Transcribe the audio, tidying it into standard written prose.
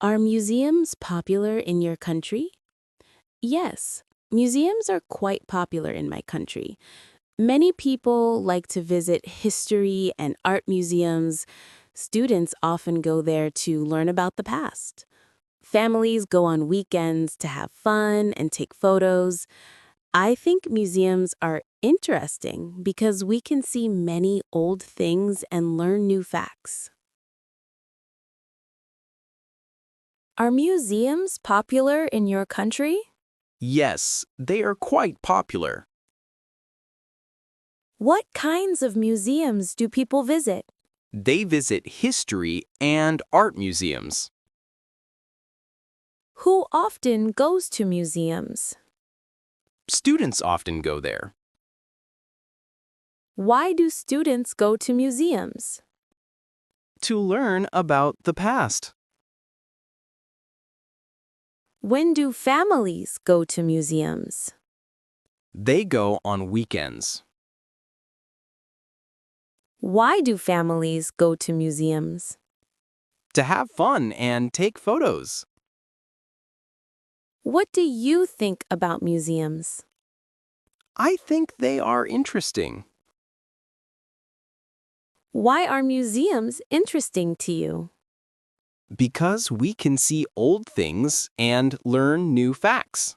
Are museums popular in your country? Yes, museums are quite popular in my country. Many people like to visit history and art museums. Students often go there to learn about the past. Families go on weekends to have fun and take photos. I think museums are interesting because we can see many old things and learn new facts. Are museums popular in your country? Yes, they are quite popular. What kinds of museums do people visit? They visit history and art museums. Who often goes to museums? Students often go there. Why do students go to museums? To learn about the past. When do families go to museums? They go on weekends. Why do families go to museums? To have fun and take photos. What do you think about museums? I think they are interesting. Why are museums interesting to you? Because we can see old things and learn new facts.